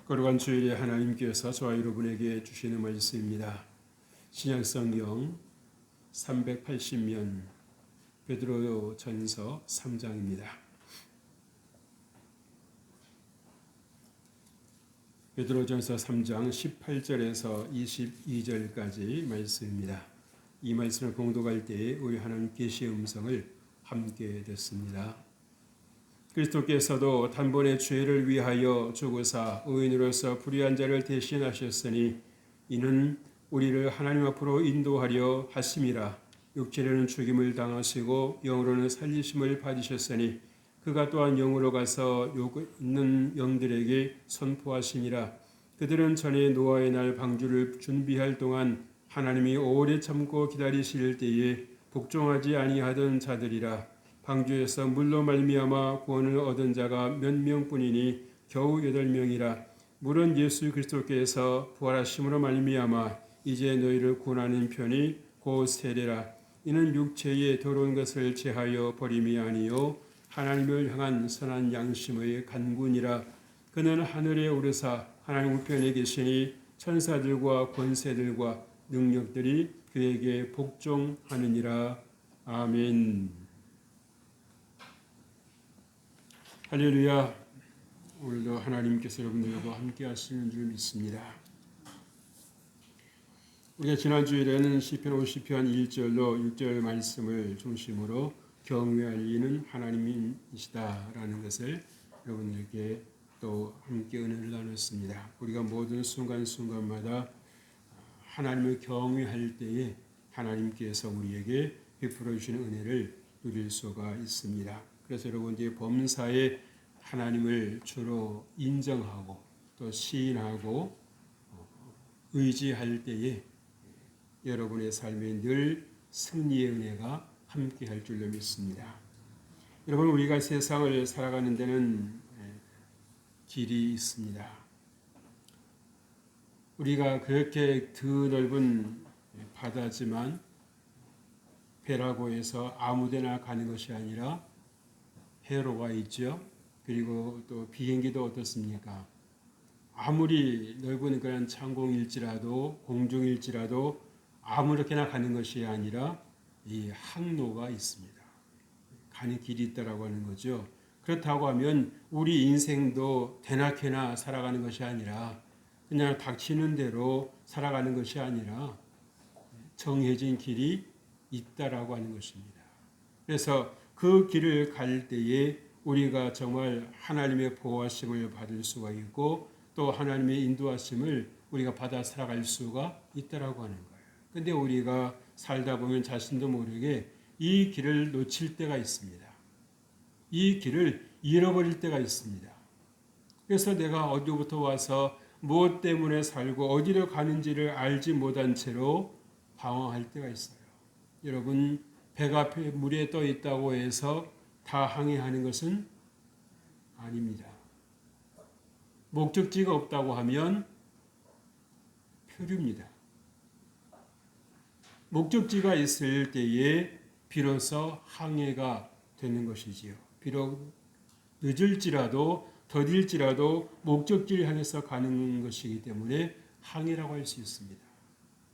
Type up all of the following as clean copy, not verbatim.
거룩한 주일에 하나님께서 저와 여러분에게 주시는 말씀입니다. 신약성경 380면 베드로전서 3장입니다. 베드로전서 3장 18절에서 22절까지 말씀입니다. 이 말씀을 봉독할 때에 우리 하나님 계시의 음성을 함께 듣습니다. 그리스도께서도 단번에 죄를 위하여 죽으사 의인으로서 불의한 자를 대신하셨으니 이는 우리를 하나님 앞으로 인도하려 하심이라. 육체로는 죽임을 당하시고 영으로는 살리심을 받으셨으니 그가 또한 영으로 가서 욕 있는 영들에게 선포하시니라. 그들은 전에 노아의 날 방주를 준비할 동안 하나님이 오래 참고 기다리실 때에 복종하지 아니하던 자들이라. 방주에서 물로 말미암아 구원을 얻은 자가 몇 명뿐이니 겨우 8명이라. 물은 예수 그리스도께서 부활하심으로 말미암아 이제 너희를 구원하는 편이 곧 세례라. 이는 육체의 더러운 것을 제하여 버림이 아니요 하나님을 향한 선한 양심의 간구니라. 그는 하늘에 오르사 하나님 우편에 계시니 천사들과 권세들과 능력들이 그에게 복종하느니라. 아멘. 할렐루야. 오늘도 하나님께서 여러분들과 함께 하시는 줄 믿습니다. 우리가 지난 주일에는 시편 50편 1절로 6절 말씀을 중심으로 경외할 이는 하나님이시다라는 것을 여러분들께 또 함께 은혜를 나눴습니다. 우리가 모든 순간순간마다 하나님을 경외할 때에 하나님께서 우리에게 베풀어 주시는 은혜를 누릴 수가 있습니다. 그래서 여러분들이 범사에 하나님을 주로 인정하고 또 시인하고 의지할 때에 여러분의 삶에 늘 승리의 은혜가 함께할 줄로 믿습니다. 여러분, 우리가 세상을 살아가는 데는 길이 있습니다. 우리가 그렇게 드넓은 바다지만 배라고 해서 아무데나 가는 것이 아니라 해로가 있죠. 그리고 또 비행기도 어떻습니까? 아무리 넓은 그런 창공일지라도 공중일지라도 아무렇게나 가는 것이 아니라 이 항로가 있습니다. 가는 길이 있다라고 하는 거죠. 그렇다고 하면 우리 인생도 대낮게나 살아가는 것이 아니라 그냥 닥치는 대로 살아가는 것이 아니라 정해진 길이 있다라고 하는 것입니다. 그래서 그 길을 갈 때에 우리가 정말 하나님의 보호하심을 받을 수가 있고 또 하나님의 인도하심을 우리가 받아 살아갈 수가 있다라고 하는 거예요. 그런데 우리가 살다 보면 자신도 모르게 이 길을 놓칠 때가 있습니다. 이 길을 잃어버릴 때가 있습니다. 그래서 내가 어디부터 와서 무엇 때문에 살고 어디로 가는지를 알지 못한 채로 방황할 때가 있어요. 여러분, 배가 물에 떠 있다고 해서 다 항해하는 것은 아닙니다. 목적지가 없다고 하면 표류입니다. 목적지가 있을 때에 비로소 항해가 되는 것이지요. 비록 늦을지라도 더딜지라도 목적지를 향해서 가는 것이기 때문에 항해라고 할 수 있습니다.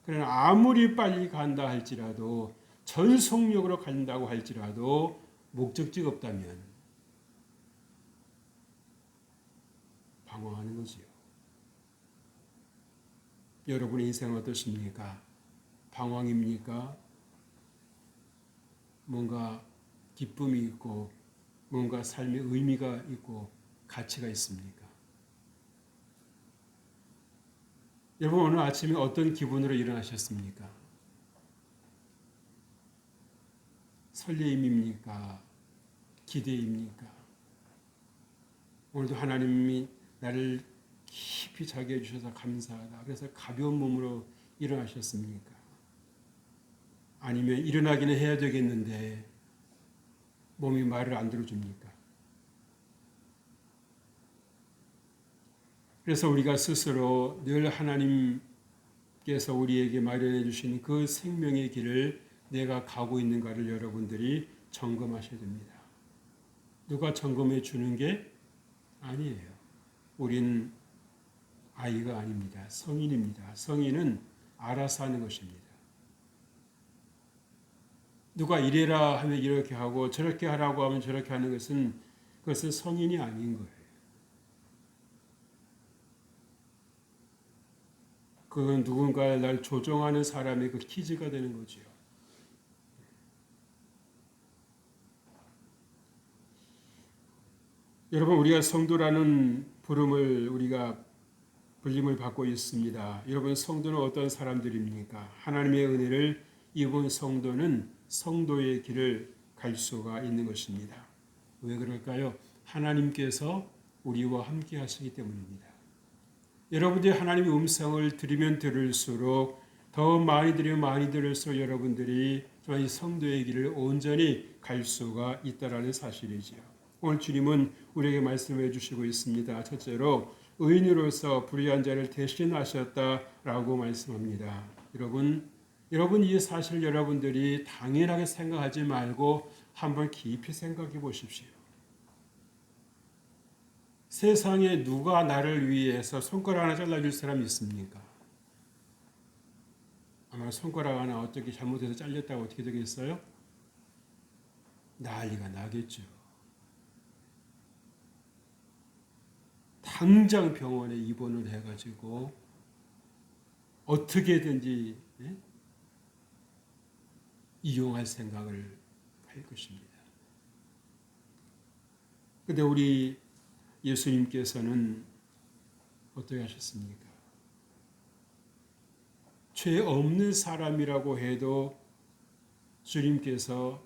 그러나 아무리 빨리 간다 할지라도 전속력으로 간다고 할지라도 목적지가 없다면 방황하는 거지요. 여러분의 인생은 어떠십니까? 방황입니까? 뭔가 기쁨이 있고 뭔가 삶의 의미가 있고 가치가 있습니까? 여러분, 오늘 아침에 어떤 기분으로 일어나셨습니까? 설레임입니까? 기대입니까? 오늘도 하나님이 나를 깊이 자게 해주셔서 감사하다. 그래서 가벼운 몸으로 일어나셨습니까? 아니면 일어나기는 해야 되겠는데 몸이 말을 안 들어줍니까? 그래서 우리가 스스로 늘 하나님께서 우리에게 마련해 주신 그 생명의 길을 내가 가고 있는가를 여러분들이 점검하셔야 됩니다. 누가 점검해 주는 게 아니에요. 우린 아이가 아닙니다. 성인입니다. 성인은 알아서 하는 것입니다. 누가 이래라 하면 이렇게 하고 저렇게 하라고 하면 저렇게 하는 그것은 성인이 아닌 거예요. 그건 누군가를 날 조종하는 사람의 그 키즈가 되는 거죠. 여러분, 우리가 성도라는 불림을 받고 있습니다. 여러분, 성도는 어떤 사람들입니까? 하나님의 은혜를 입은 성도는 성도의 길을 갈 수가 있는 것입니다. 왜 그럴까요? 하나님께서 우리와 함께 하시기 때문입니다. 여러분들이 하나님의 음성을 들으면 들을수록 더 많이 들으면 많이 들을수록 여러분들이 이 성도의 길을 온전히 갈 수가 있다는 사실이지요. 오늘 주님은 우리에게 말씀해 주시고 있습니다. 첫째로 의인으로서 불의한 자를 대신하셨다라고 말씀합니다. 여러분 이 사실 여러분들이 당연하게 생각하지 말고 한번 깊이 생각해 보십시오. 세상에 누가 나를 위해서 손가락 하나 잘라줄 사람이 있습니까? 아마 손가락 하나 어떻게 잘못해서 잘렸다고 어떻게 되겠어요? 난리가 나겠죠. 당장 병원에 입원을 해가지고 어떻게든지 이용할 생각을 할 것입니다. 그런데 우리 예수님께서는 어떻게 하셨습니까? 죄 없는 사람이라고 해도 주님께서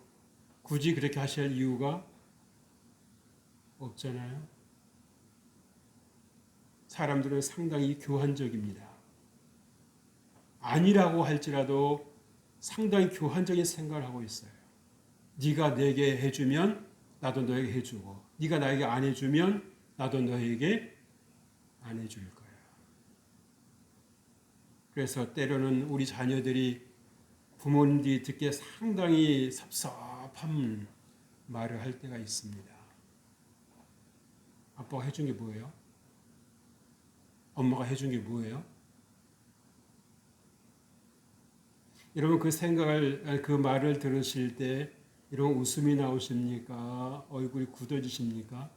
굳이 그렇게 하실 이유가 없잖아요. 사람들은 상당히 교환적입니다. 아니라고 할지라도 상당히 교환적인 생각을 하고 있어요. 네가 내게 해주면 나도 너에게 해주고, 네가 나에게 안 해주면 나도 너에게 안 해줄 거야. 그래서 때로는 우리 자녀들이 부모님들이 듣기에 상당히 섭섭한 말을 할 때가 있습니다. 아빠가 해준 게 뭐예요? 엄마가 해준 게 뭐예요? 여러분 그 말을 들으실 때 이런 웃음이 나오십니까? 얼굴이 굳어지십니까?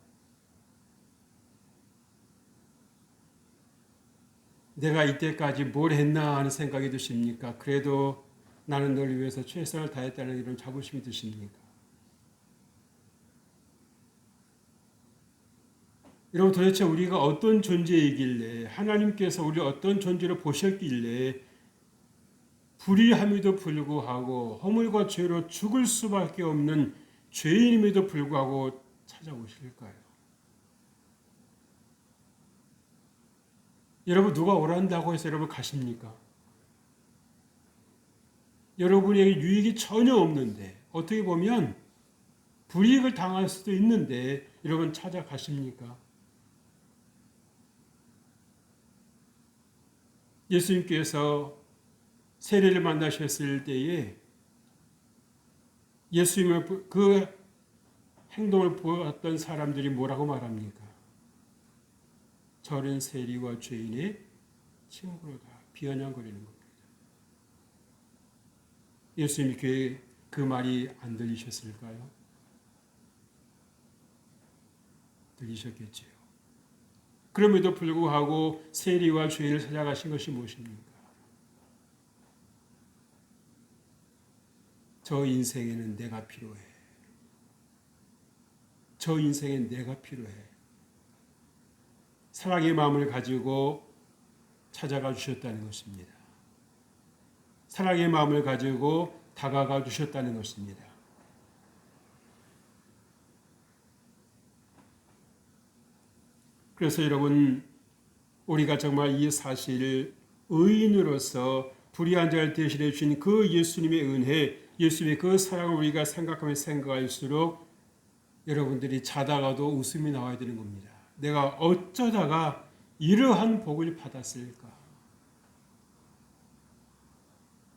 내가 이때까지 뭘 했나 하는 생각이 드십니까? 그래도 나는 너를 위해서 최선을 다했다는 이런 자부심이 드십니까? 여러분 도대체 우리가 어떤 존재이길래 하나님께서 우리를 어떤 존재로 보셨길래 불의함에도 불구하고 허물과 죄로 죽을 수밖에 없는 죄인임에도 불구하고 찾아오실까요? 여러분 누가 오란다고 해서 여러분 가십니까? 여러분에게 유익이 전혀 없는데 어떻게 보면 불이익을 당할 수도 있는데 여러분 찾아가십니까? 예수님께서 세례를 만나셨을 때에 예수님의 그 행동을 보았던 사람들이 뭐라고 말합니까? 저는 세리와 죄인의 친구로다 비아냥거리는 겁니다. 예수님이 그 말이 안 들리셨을까요? 들리셨겠지요. 그럼에도 불구하고 세리와 죄인을 찾아가신 것이 무엇입니까? 저 인생에는 내가 필요해. 저 인생엔 내가 필요해. 사랑의 마음을 가지고 찾아가 주셨다는 것입니다. 사랑의 마음을 가지고 다가가 주셨다는 것입니다. 그래서 여러분 우리가 정말 이 사실을 의인으로서 불의한 자를 대신해 주신 그 예수님의 은혜, 예수님의 그 사랑을 우리가 생각하면 생각할수록 여러분들이 자다가도 웃음이 나와야 되는 겁니다. 내가 어쩌다가 이러한 복을 받았을까?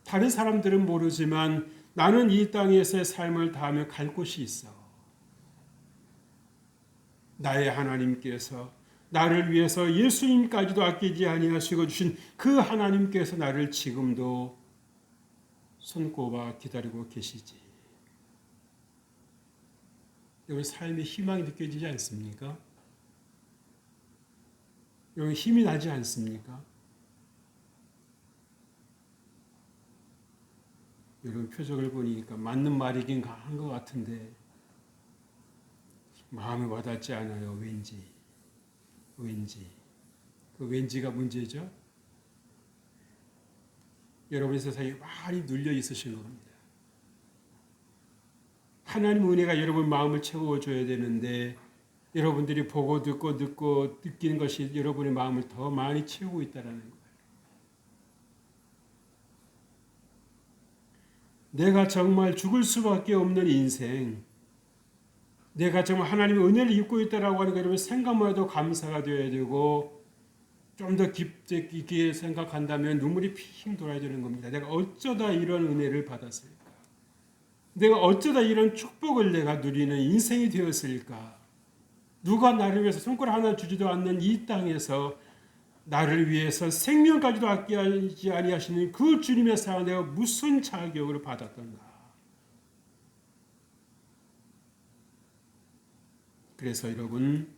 다른 사람들은 모르지만 나는 이 땅에서의 삶을 다하며 갈 곳이 있어. 나의 하나님께서 나를 위해서 예수님까지도 아끼지 아니하시고 주신 그 하나님께서 나를 지금도 손꼽아 기다리고 계시지. 여러분 삶에 희망이 느껴지지 않습니까? 여러분 힘이 나지 않습니까? 여러분 표정을 보니까 맞는 말이긴 한 것 같은데 마음에 와닿지 않아요. 왠지. 그 왠지가 문제죠. 여러분의 세상에 많이 눌려 있으신 겁니다. 하나님 은혜가 여러분 마음을 채워줘야 되는데 여러분들이 보고 듣고 느끼는 것이 여러분의 마음을 더 많이 채우고 있다는 거예요. 내가 정말 죽을 수밖에 없는 인생, 내가 정말 하나님의 은혜를 입고 있다라고 하는 거 여러분 생각만 해도 감사가 되어야 되고 좀 더 깊게 생각한다면 눈물이 핑 돌아야 되는 겁니다. 내가 어쩌다 이런 은혜를 받았을까? 내가 어쩌다 이런 축복을 내가 누리는 인생이 되었을까? 누가 나를 위해서 손가락 하나 주지도 않는 이 땅에서 나를 위해서 생명까지도 아끼지 아니하시는 그 주님의 사랑 내가 무슨 자격으로 받았던가? 그래서 여러분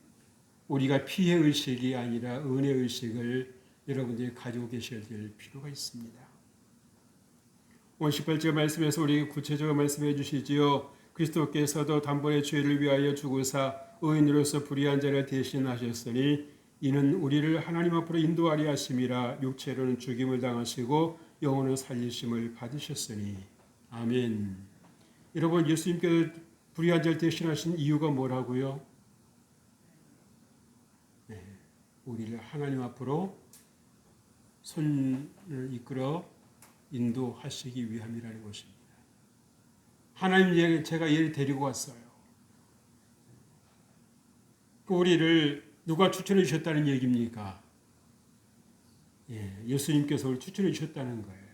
우리가 피해 의식이 아니라 은혜 의식을 여러분들이 가지고 계셔야 될 필요가 있습니다. 오늘 18절 말씀에서 우리에게 구체적으로 말씀해 주시지요. 그리스도께서도 단번에 죄를 위하여 죽으사 의인으로서 불의한 자를 대신하셨으니 이는 우리를 하나님 앞으로 인도하려 하심이라. 육체로는 죽임을 당하시고 영혼은 살리심을 받으셨으니. 아멘. 여러분 예수님께서 불의한 자를 대신하신 이유가 뭐라고요? 네, 우리를 하나님 앞으로 손을 이끌어 인도하시기 위함이라는 것입니다. 하나님 제가 얘를 데리고 왔어요. 우리를 누가 추천해 주셨다는 얘기입니까? 예수님께서 우리를 추천해 주셨다는 거예요.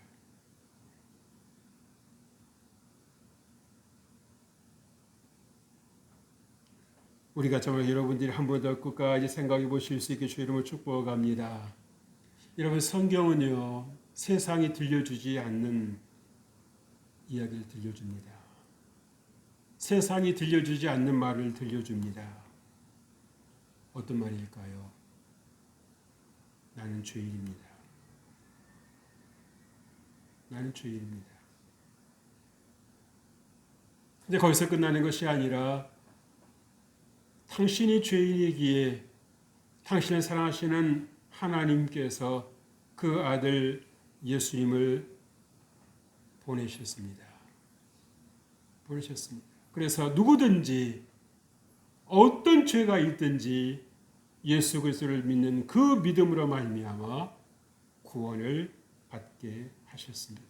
우리가 정말 여러분들이 한 번 더 끝까지 생각해 보실 수 있게 주의 이름을 축복합니다. 여러분 성경은요 세상이 들려주지 않는 이야기를 들려줍니다. 세상이 들려주지 않는 말을 들려줍니다. 어떤 말일까요? 나는 죄인입니다. 나는 죄인입니다. 근데 거기서 끝나는 것이 아니라 당신이 죄인이기에 당신을 사랑하시는 하나님께서 그 아들 예수님을 보내셨습니다. 그래서 누구든지 어떤 죄가 있든지 예수 그리스도를 믿는 그 믿음으로 말미암아 구원을 받게 하셨습니다.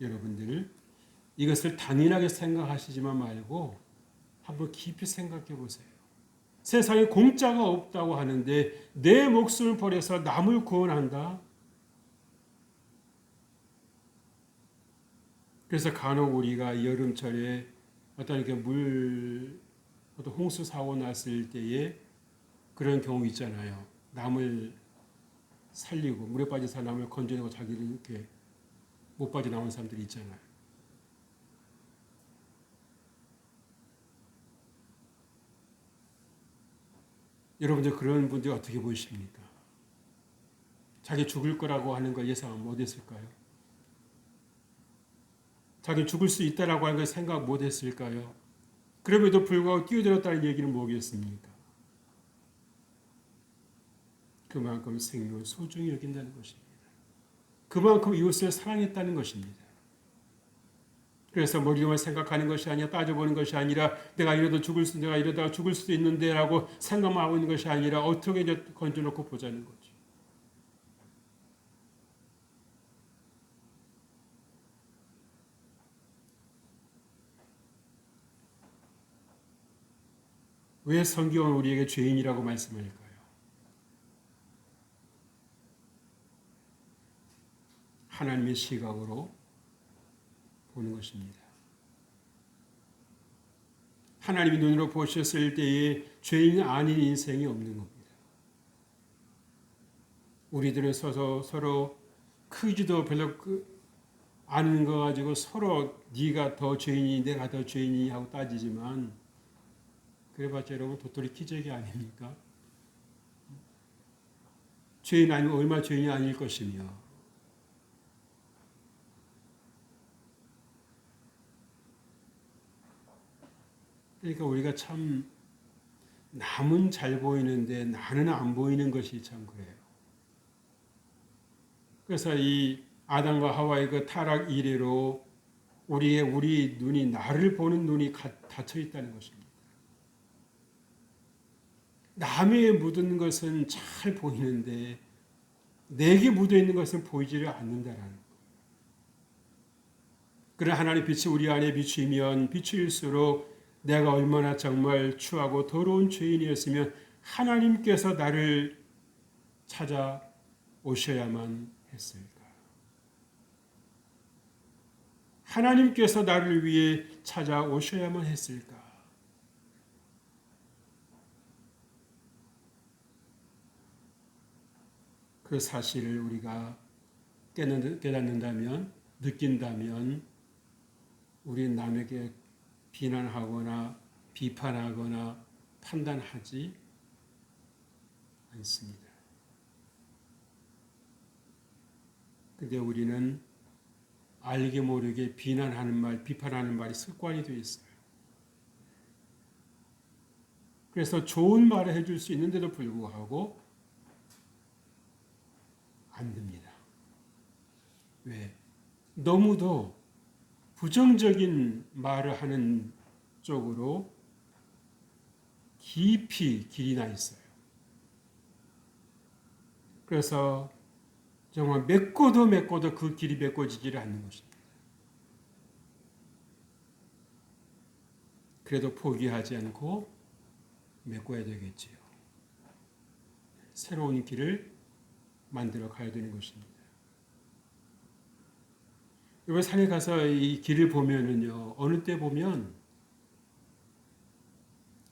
여러분들 이것을 당연하게 생각하시지만 말고 한번 깊이 생각해 보세요. 세상에 공짜가 없다고 하는데 내 목숨을 버려서 남을 구원한다? 그래서 간혹 우리가 여름철에 어떤 이렇게 어떤 홍수 사고 났을 때에 그런 경우 있잖아요. 남을 살리고 물에 빠져서 남을 건져내고 자기를 이렇게 못 빠져나온 사람들이 있잖아요. 여러분들 그런 분들이 어떻게 보이십니까? 자기 죽을 거라고 하는 걸 예상하면 못했을까요? 자기 죽을 수 있다라고 하는 걸 생각 못했을까요? 그럼에도 불구하고 뛰어들었다는 얘기는 뭐겠습니까? 그만큼 생명을 소중히 여긴다는 것입니다. 그만큼 이웃을 사랑했다는 것입니다. 그래서 머리로만 생각하는 것이 아니라 따져보는 것이 아니라 내가 이러다가 죽을 수도 있는데라고 생각만 하고 있는 것이 아니라 어떻게 건져놓고 보자는 거죠. 왜 성경은 우리에게 죄인이라고 말씀할까요? 하나님의 시각으로 보는 것입니다. 하나님이 눈으로 보셨을 때에 죄인 아닌 인생이 없는 겁니다. 우리들은 서로 크지도 별로 아는 거 가지고 서로 네가 더 죄인이 내가 더 죄인이 하고 따지지만 그래봤자 여러분 도토리 키재기 아닙니까? 죄인 아니면 얼마나 죄인이 아닐 것이며 그러니까 우리가 참 남은 잘 보이는데 나는 안 보이는 것이 참 그래요. 그래서 이 아담과 하와의 그 타락 이래로 우리 눈이 나를 보는 눈이 닫혀 있다는 것입니다. 남에게 묻은 것은 잘 보이는데 내게 묻어 있는 것은 보이지를 않는다라는 거예요. 그러나 하나님의 빛이 우리 안에 비추면 비추일수록 내가 얼마나 정말 추하고 더러운 죄인이었으면 하나님께서 나를 찾아오셔야만 했을까? 하나님께서 나를 위해 찾아오셔야만 했을까? 그 사실을 우리가 깨닫는다면, 느낀다면 우리는 남에게 비난하거나 비판하거나 판단하지 않습니다. 근데 우리는 알게 모르게 비난하는 말, 비판하는 말이 습관이 되어 있어요. 그래서 좋은 말을 해줄 수 있는데도 불구하고 안 됩니다. 왜? 너무도 부정적인 말을 하는 쪽으로 깊이 길이 나 있어요. 그래서 정말 맺고도 그 길이 맺고지지를 않는 것입니다. 그래도 포기하지 않고 메꿔야 되겠지요. 새로운 길을 만들어 가야 되는 것입니다. 여러분 산에 가서 이 길을 보면은요, 어느 때 보면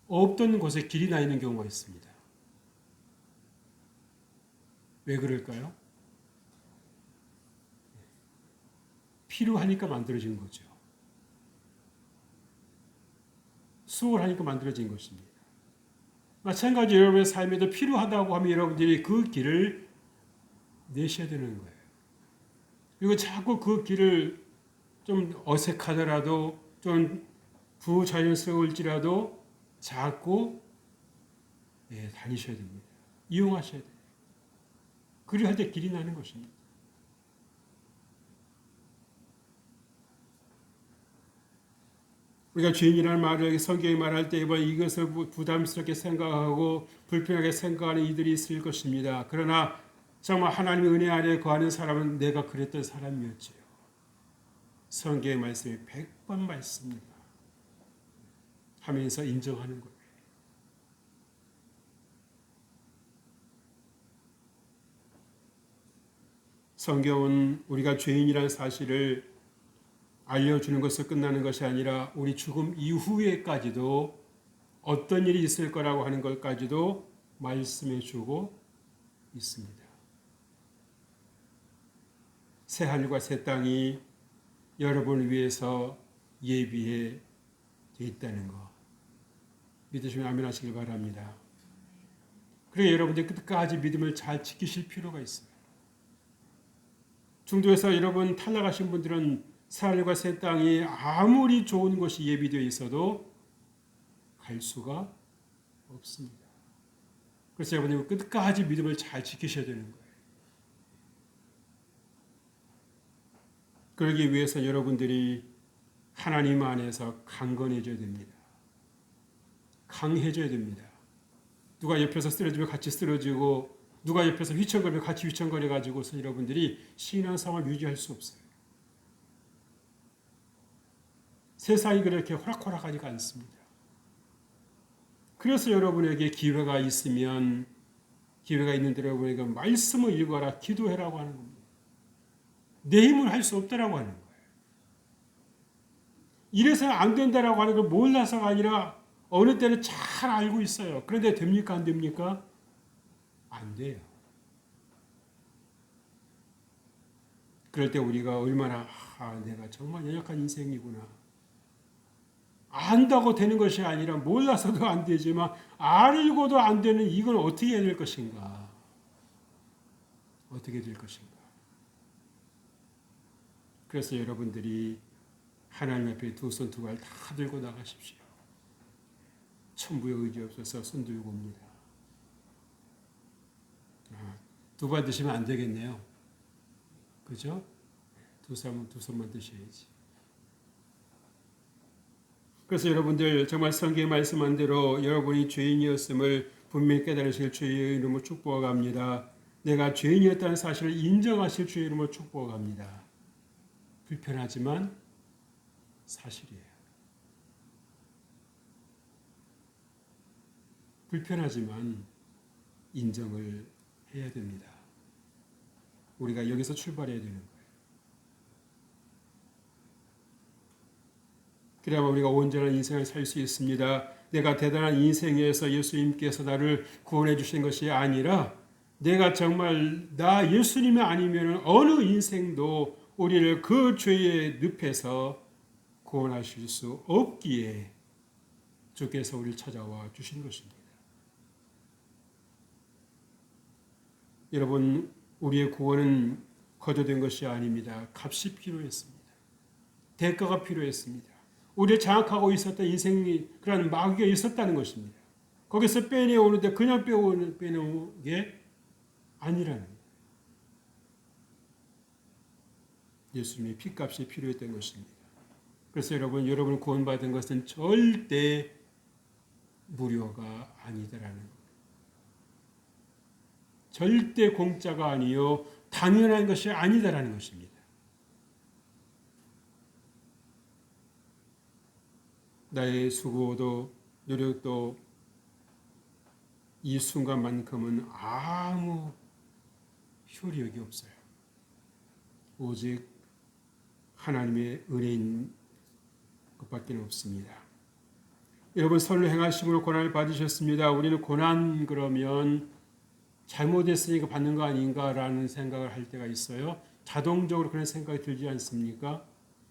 없던 곳에 길이 나 있는 경우가 있습니다. 왜 그럴까요? 필요하니까 만들어진 거죠. 수월하니까 만들어진 것입니다. 마찬가지 여러분의 삶에도 필요하다고 하면 여러분들이 그 길을 내셔야 되는 거예요. 그리고 자꾸 그 길을 좀 어색하더라도 좀 부자연스러울지라도 자꾸 다니셔야 됩니다. 이용하셔야 돼요. 그리할 때 길이 나는 것입니다. 우리가 죄인이라는 말을 성경이 말할 때 이것을 부담스럽게 생각하고 불편하게 생각하는 이들이 있을 것입니다. 그러나 정말 하나님의 은혜 아래 거하는 사람은 내가 그랬던 사람이었지요. 성경의 말씀이 100번 말씀입니다. 하면서 인정하는 거예요. 성경은 우리가 죄인이라는 사실을 알려주는 것으로 끝나는 것이 아니라 우리 죽음 이후에까지도 어떤 일이 있을 거라고 하는 것까지도 말씀해 주고 있습니다. 새 하늘과 새 땅이 여러분을 위해서 예비해 있다는 것 믿으시면 아멘 하시길 바랍니다. 그리고 여러분들 끝까지 믿음을 잘 지키실 필요가 있어요. 중도에서 여러분 탈락하신 분들은 새 하늘과 새 땅이 아무리 좋은 것이 예비되어 있어도 갈 수가 없습니다. 그래서 여러분이 끝까지 믿음을 잘 지키셔야 되는 거예요. 그러기 위해서 여러분들이 하나님 안에서 강건해져야 됩니다. 강해져야 됩니다. 누가 옆에서 쓰러지면 같이 쓰러지고 누가 옆에서 휘청거리면 같이 휘청거려 가지고서 여러분들이 신앙생활을 유지할 수 없어요. 세상이 그렇게 호락호락하지가 않습니다. 그래서 여러분에게 기회가 있으면 기회가 있는데 여러분에게 말씀을 읽어라, 기도해라고 하는 겁니다. 내 힘을 할 수 없다라고 하는 거예요. 이래서 안 된다라고 하는 걸 몰라서가 아니라 어느 때는 잘 알고 있어요. 그런데 됩니까? 안 됩니까? 안 돼요. 그럴 때 우리가 얼마나 내가 정말 연약한 인생이구나. 안다고 되는 것이 아니라 몰라서도 안 되지만 알고도 안 되는 이건 어떻게 해야 될 것인가? 어떻게 될 것인가? 그래서 여러분들이 하나님 앞에 두 손 두 발 다 들고 나가십시오. 천부의 의지 없어서 손 들고 옵니다. 두 발 드시면 안 되겠네요. 그죠? 두 손만 드셔야지. 그래서 여러분들 정말 성경에 말씀한 대로 여러분이 죄인이었음을 분명히 깨달으실 주의 이름으로 축복합니다. 내가 죄인이었다는 사실을 인정하실 주의 이름으로 축복합니다. 불편하지만 사실이에요. 불편하지만 인정을 해야 됩니다. 우리가 여기서 출발해야 되는 거예요. 그래야만 우리가 온전한 인생을 살 수 있습니다. 내가 대단한 인생에서 예수님께서 나를 구원해 주신 것이 아니라 내가 정말 나 예수님이 아니면 어느 인생도 우리를 그 죄의 늪에서 구원하실 수 없기에 주께서 우리를 찾아와 주신 것입니다. 여러분, 우리의 구원은 거저된 것이 아닙니다. 값이 필요했습니다. 대가가 필요했습니다. 우리를 장악하고 있었던 인생이 그런 마귀가 있었다는 것입니다. 거기서 빼내오는데 그냥 빼내오는 게 아니라는 거예요. 예수님의 피값이 필요했던 것입니다. 그래서 여러분 구원받은 것은 절대 무료가 아니다라는 거예요. 절대 공짜가 아니요 당연한 것이 아니다라는 것입니다. 나의 수고도 노력도 이 순간만큼은 아무 효력이 없어요. 오직 하나님의 은혜인 것밖에 없습니다. 여러분 선을 행하심으로 고난을 받으셨습니다. 우리는 고난 그러면 잘못했으니까 받는 거 아닌가라는 생각을 할 때가 있어요. 자동적으로 그런 생각이 들지 않습니까?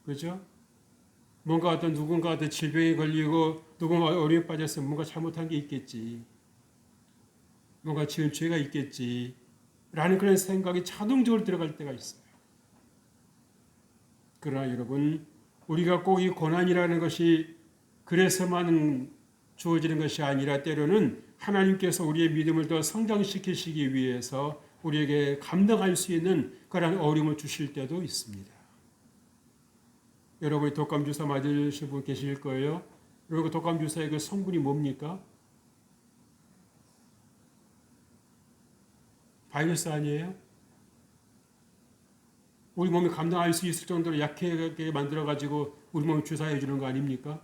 그죠? 뭔가 어떤 누군가 어떤 질병에 걸리고 누군가 어려움에 빠졌으면 뭔가 잘못한 게 있겠지. 뭔가 지은 죄가 있겠지. 라는 그런 생각이 자동적으로 들어갈 때가 있어요. 그러나 여러분, 우리가 꼭 이 고난이라는 것이 그래서만 주어지는 것이 아니라 때로는 하나님께서 우리의 믿음을 더 성장시키시기 위해서 우리에게 감당할 수 있는 그런 어려움을 주실 때도 있습니다. 여러분이 독감 주사 맞으실 분 계실 거예요. 여러분 독감 주사의 그 성분이 뭡니까? 바이러스 아니에요? 우리 몸이 감당할 수 있을 정도로 약하게 만들어가지고 우리 몸을 주사해 주는 거 아닙니까?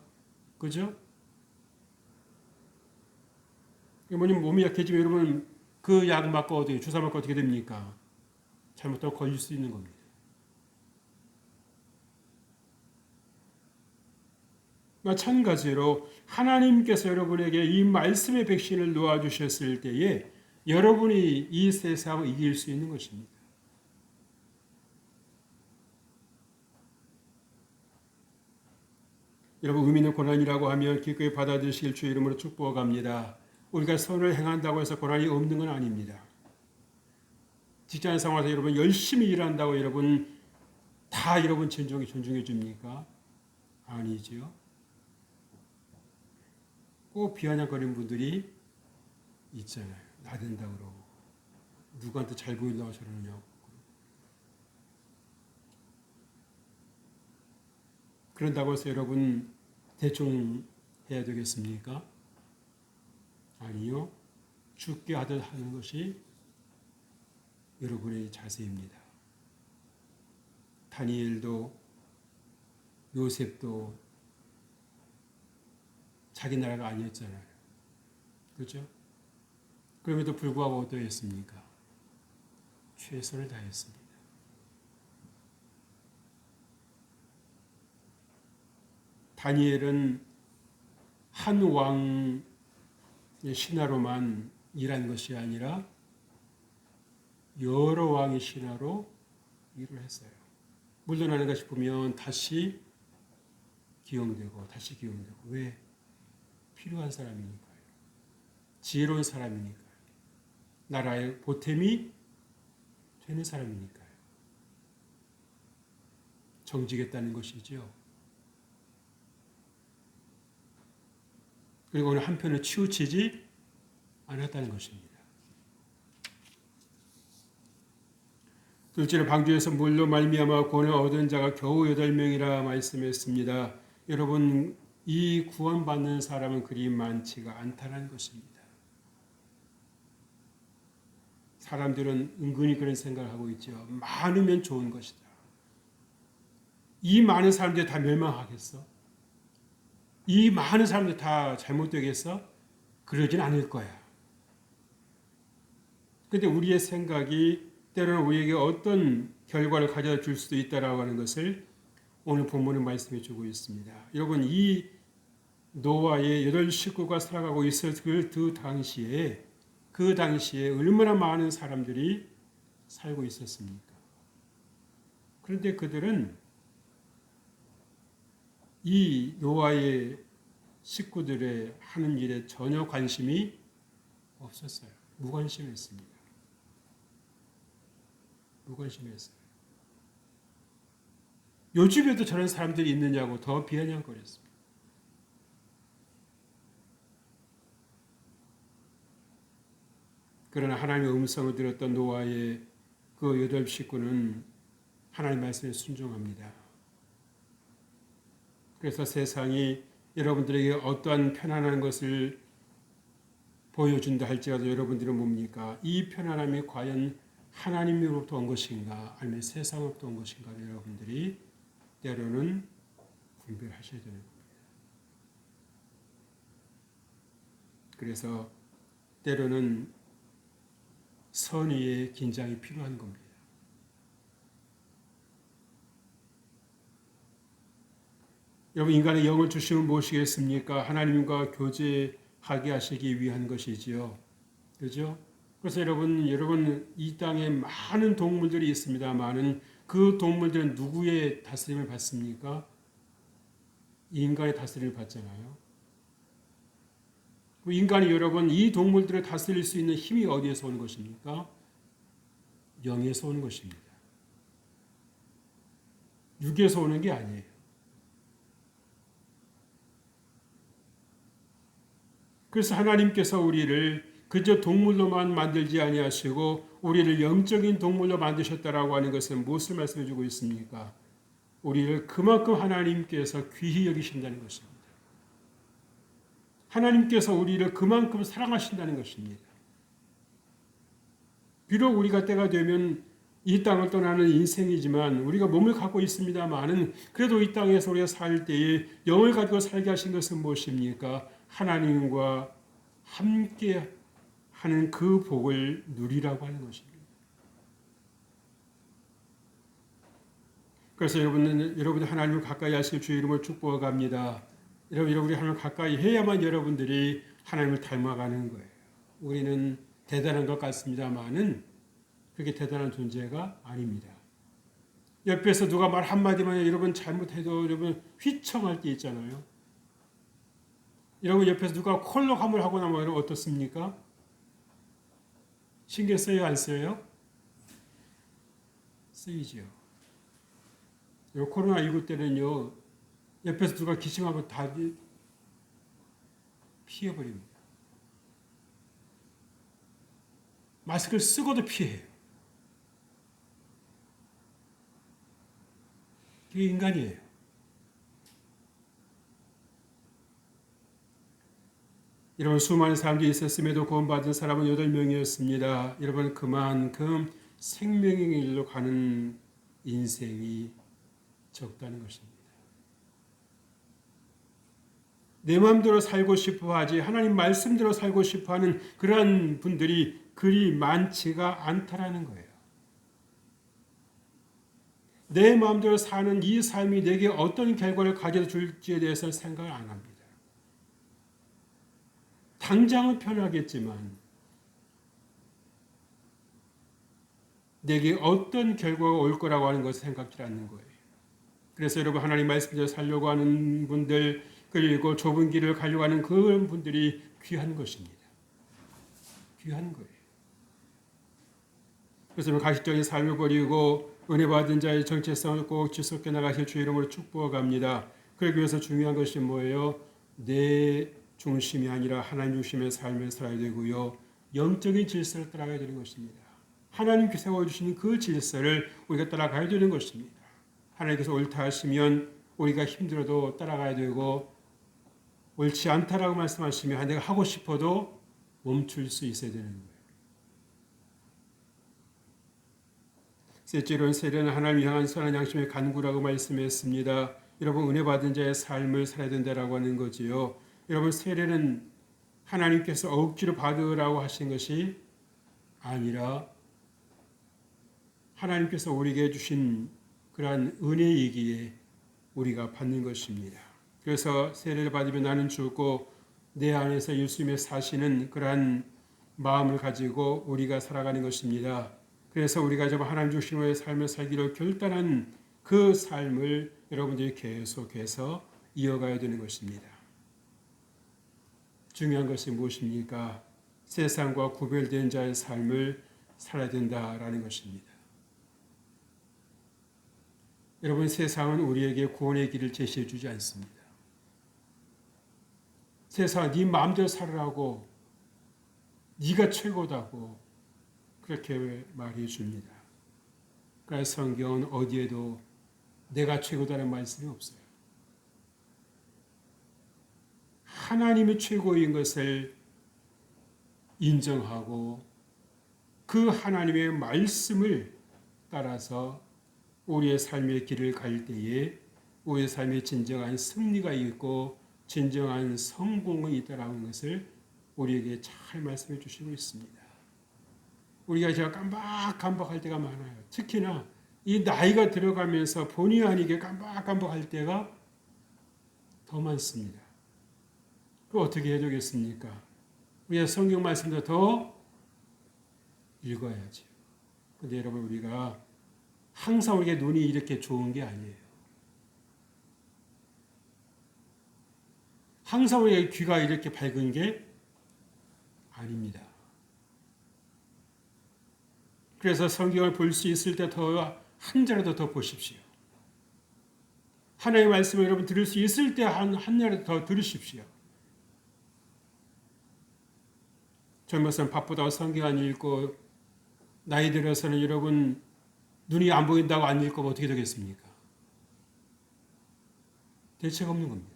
그죠? 뭐냐면 몸이 약해지면 여러분 그 약 맞고 어떻게 주사 맞고 어떻게 됩니까? 잘못하면 걸릴 수 있는 겁니다. 마찬가지로 하나님께서 여러분에게 이 말씀의 백신을 놓아주셨을 때에 여러분이 이 세상을 이길 수 있는 것입니다. 여러분 의미 있는 고난이라고 하면 기꺼이 받아들이실 주의 이름으로 축복합니다. 우리가 선을 행한다고 해서 고난이 없는 건 아닙니다. 직장 생활에서 여러분 열심히 일한다고 여러분 다 여러분 존중해 줍니까? 아니죠. 꼭 비아냥거리는 분들이 있잖아요. 나댄다 그러고 누구한테 잘 보인다고 저러느냐고. 그런다고 해서 여러분 대충 해야 되겠습니까? 아니요. 죽게 하듯 하는 것이 여러분의 자세입니다. 다니엘도 요셉도 자기 나라가 아니었잖아요. 그렇죠? 그럼에도 불구하고 어떠했습니까? 최선을 다했습니다. 다니엘은 한 왕의 신하로만 일한 것이 아니라 여러 왕의 신하로 일을 했어요. 물러나는 것이 보면 다시 기용되고 다시 기용되고. 왜? 필요한 사람이니까요. 지혜로운 사람이니까요. 나라의 보탬이 되는 사람이니까요. 정직했다는 것이죠. 그리고 어느 한편을 치우치지 않았다는 것입니다. 둘째로 방주에서 물로 말미암아 구원을 얻은 자가 겨우 8명이라 말씀했습니다. 여러분, 이 구원받는 사람은 그리 많지가 않다는 것입니다. 사람들은 은근히 그런 생각을 하고 있죠. 많으면 좋은 것이다. 이 많은 사람들이 다 멸망하겠어? 이 많은 사람들이 다 잘못되겠어? 그러진 않을 거야. 그런데 우리의 생각이 때로는 우리에게 어떤 결과를 가져다 줄 수도 있다라고 하는 것을 오늘 본문은 말씀해 주고 있습니다. 여러분, 이 노아의 8 식구가 살아가고 있을 그 당시에 얼마나 많은 사람들이 살고 있었습니까? 그런데 그들은 이 노아의 식구들의 하는 일에 전혀 관심이 없었어요. 무관심했습니다. 무관심했어요. 요즘에도 저런 사람들이 있느냐고 더 비아냥거렸습니다. 그러나 하나님의 음성을 들었던 노아의 그 8 식구는 하나님 말씀에 순종합니다. 그래서 세상이 여러분들에게 어떠한 편안한 것을 보여준다 할지라도 여러분들은 뭡니까? 이 편안함이 과연 하나님으로부터 온 것인가 아니면 세상으로부터 온 것인가를 여러분들이 때로는 분별하셔야 되는 겁니다. 그래서 때로는 선의의 긴장이 필요한 겁니다. 여러분, 인간의 영을 주시면 무엇이겠습니까? 하나님과 교제하게 하시기 위한 것이지요. 그렇죠? 그래서 여러분 이 땅에 많은 동물들이 있습니다만은 그 동물들은 누구의 다스림을 받습니까? 인간의 다스림을 받잖아요. 인간이 여러분 이 동물들을 다스릴 수 있는 힘이 어디에서 오는 것입니까? 영에서 오는 것입니다. 육에서 오는 게 아니에요. 그래서 하나님께서 우리를 그저 동물로만 만들지 아니하시고 우리를 영적인 동물로 만드셨다라고 하는 것은 무엇을 말씀해 주고 있습니까? 우리를 그만큼 하나님께서 귀히 여기신다는 것입니다. 하나님께서 우리를 그만큼 사랑하신다는 것입니다. 비록 우리가 때가 되면 이 땅을 떠나는 인생이지만 우리가 몸을 갖고 있습니다만은 그래도 이 땅에서 우리가 살 때에 영을 가지고 살게 하신 것은 무엇입니까? 하나님과 함께 하는 그 복을 누리라고 하는 것입니다. 그래서 여러분들 하나님을 가까이 하실 주의 이름으로 축복합니다. 여러분이 하나님을 가까이 해야만 여러분들이 하나님을 닮아가는 거예요. 우리는 대단한 것 같습니다만은 그렇게 대단한 존재가 아닙니다. 옆에서 누가 말 한마디만 여러분 잘못해도 여러분 휘청할 때 있잖아요. 여러분 옆에서 누가 콜록 한번 하고 나면 어떻습니까? 신경 써요, 안 써요? 쓰이죠. 코로나19 때는요, 옆에서 누가 기침하면 다 피해버립니다. 마스크를 쓰고도 피해요. 그게 인간이에요. 여러분, 수많은 사람들이 있었음에도 구원받은 사람은 8명이었습니다. 여러분, 그만큼 생명의 길로 가는 인생이 적다는 것입니다. 내 마음대로 살고 싶어 하지 하나님 말씀대로 살고 싶어 하는 그러한 분들이 그리 많지가 않다라는 거예요. 내 마음대로 사는 이 삶이 내게 어떤 결과를 가져다 줄지에 대해서 생각을 안 합니다. 당장은 편하겠지만 내게 어떤 결과가 올 거라고 하는 것을 생각지 않는 거예요. 그래서 여러분 하나님 말씀대로 살려고 하는 분들 그리고 좁은 길을 가려고 하는 그런 분들이 귀한 것입니다. 귀한 거예요. 그래서 가시적인 삶을 버리고 은혜 받은 자의 정체성을 꼭 지속해 나가실 주의 이름으로 축복합니다. 그러기 위해서 중요한 것이 뭐예요? 내 중심이 아니라 하나님 중심의 삶을 살아야 되고요. 영적인 질서를 따라가야 되는 것입니다. 하나님께 세워주시는 그 질서를 우리가 따라가야 되는 것입니다. 하나님께서 옳다 하시면 우리가 힘들어도 따라가야 되고 옳지 않다라고 말씀하시면 내가 하고 싶어도 멈출 수 있어야 되는 거예요. 셋째로는 세례는 하나님 향한 선한 양심의 간구라고 말씀했습니다. 여러분 은혜 받은 자의 삶을 살아야 된다라고 하는 거지요. 여러분 세례는 하나님께서 억지로 받으라고 하신 것이 아니라 하나님께서 우리에게 주신 그러한 은혜이기에 우리가 받는 것입니다. 그래서 세례를 받으면 나는 죽고 내 안에서 예수님의 사시는 그러한 마음을 가지고 우리가 살아가는 것입니다. 그래서 우리가 정말 하나님 중심의 삶을 살기로 결단한 그 삶을 여러분들이 계속해서 이어가야 되는 것입니다. 중요한 것이 무엇입니까? 세상과 구별된 자의 삶을 살아야 된다라는 것입니다. 여러분 세상은 우리에게 구원의 길을 제시해 주지 않습니다. 세상 네 마음대로 살으라고 네가 최고다고 그렇게 말해 줍니다. 그래서 성경은 어디에도 내가 최고다는 말씀이 없어요. 하나님이 최고인 것을 인정하고 그 하나님의 말씀을 따라서 우리의 삶의 길을 갈 때에 우리의 삶에 진정한 승리가 있고 진정한 성공이 있다라는 것을 우리에게 잘 말씀해 주시고 있습니다. 우리가 제가 깜박깜박할 때가 많아요. 특히나 이 나이가 들어가면서 본의 아니게 깜박깜박할 때가 더 많습니다. 그 어떻게 해야 되겠습니까? 우리가 성경 말씀도 더 읽어야죠. 근데 여러분 우리가 항상 우리의 눈이 이렇게 좋은 게 아니에요. 항상 우리의 귀가 이렇게 밝은 게 아닙니다. 그래서 성경을 볼 수 있을 때 더 한 자라도 더 보십시오. 하나님의 말씀을 여러분 들을 수 있을 때 한 자라도 더 들으십시오. 젊어서는 바쁘다고 성경 안 읽고 나이 들어서는 여러분 눈이 안 보인다고 안 읽고 어떻게 되겠습니까? 대책 없는 겁니다.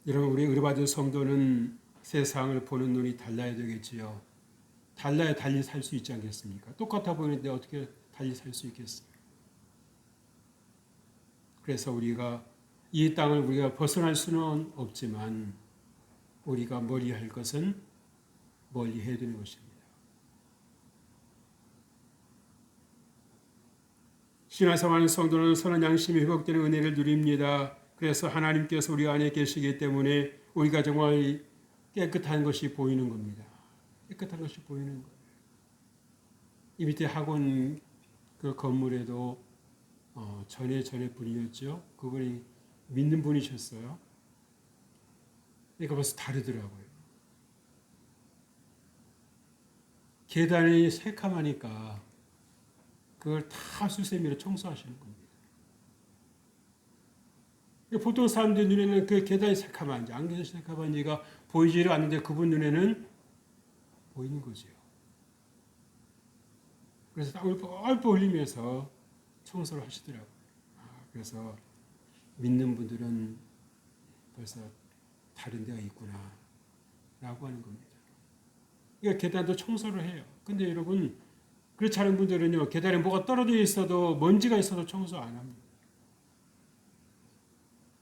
여러분 우리 의뢰받은 성도는 세상을 보는 눈이 달라야 되겠지요. 달라야 달리 살 수 있지 않겠습니까? 똑같아 보이는데 어떻게 달리 살 수 있겠어요? 그래서 우리가 이 땅을 우리가 벗어날 수는 없지만 우리가 멀리 할 것은 멀리 해야 되는 것입니다. 신앙생활하는 성도는 선한 양심이 회복되는 은혜를 누립니다. 그래서 하나님께서 우리 안에 계시기 때문에 우리가 정말 깨끗한 것이 보이는 겁니다. 깨끗한 것이 보이는 거예요. 이 밑에 학원 그 건물에도 전에 분이었죠. 그분이 믿는 분이셨어요. 그러니까 벌써 다르더라고요. 계단이 새카마니까 그걸 다 수세미로 청소하시는 겁니다. 보통 사람들 눈에는 그 계단이 새카만지 안개가 새카만지가 보이지를 않는데 그분 눈에는 보이는 거죠. 그래서 땀을 뻘뻘 흘리면서 청소를 하시더라고요. 그래서 믿는 분들은 벌써 다른 데가 있구나 라고 하는 겁니다. 그러니까 계단도 청소를 해요. 근데 여러분 그렇지 않은 분들은요 계단에 뭐가 떨어져 있어도 먼지가 있어도 청소 안 합니다.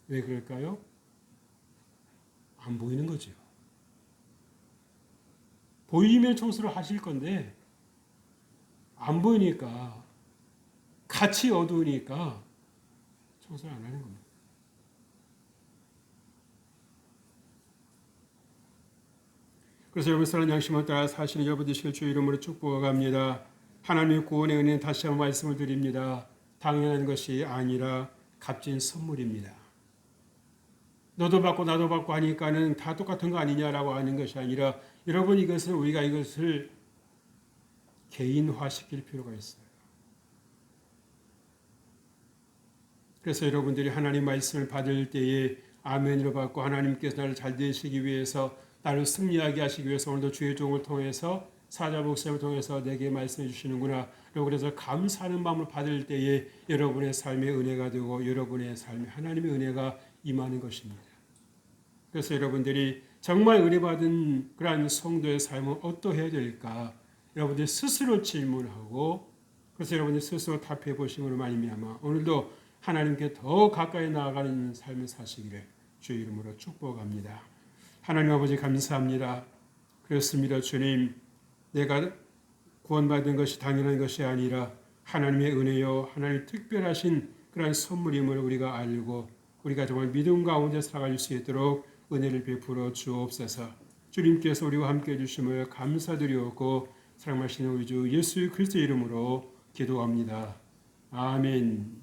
왜 그럴까요? 안 보이는 거죠. 보이면 청소를 하실 건데 안 보이니까 같이 어두우니까 청소를 안 하는 겁니다. 그래서 여러분 사랑 양심을 따라 사시는 여러분 되시길 주의 이름으로 축복합니다. 하나님의 구원의 은혜는 다시 한번 말씀을 드립니다. 당연한 것이 아니라 값진 선물입니다. 너도 받고 나도 받고 하니까는 다 똑같은 거 아니냐라고 하는 것이 아니라 여러분 우리가 이것을 개인화시킬 필요가 있어요. 그래서 여러분들이 하나님 말씀을 받을 때에 아멘으로 받고 하나님께서 나를 잘 되시기 위해서 나를 승리하게 하시기 위해서 오늘도 주의 종을 통해서 사자 목사님을 통해서 내게 말씀해 주시는구나. 그래서 감사하는 마음을 받을 때에 여러분의 삶의 은혜가 되고 여러분의 삶에 하나님의 은혜가 임하는 것입니다. 그래서 여러분들이 정말 은혜 받은 그러한 성도의 삶은 어떠해야 될까? 여러분들이 스스로 질문하고 그래서 여러분들이 스스로 답해 보심으로 말미암아 오늘도 하나님께 더 가까이 나아가는 삶을 사시기를 주의 이름으로 축복합니다. 하나님 아버지 감사합니다. 그렇습니다. 주님, 내가 구원받은 것이 당연한 것이 아니라 하나님의 은혜요, 하나님 특별하신 그런 선물임을 우리가 알고 우리가 정말 믿음 가운데 살아갈 수 있도록 은혜를 베풀어 주옵소서. 주님께서 우리와 함께해 주심을 감사드리옵고 사랑하시는 우리 주 예수 그리스도의 이름으로 기도합니다. 아멘.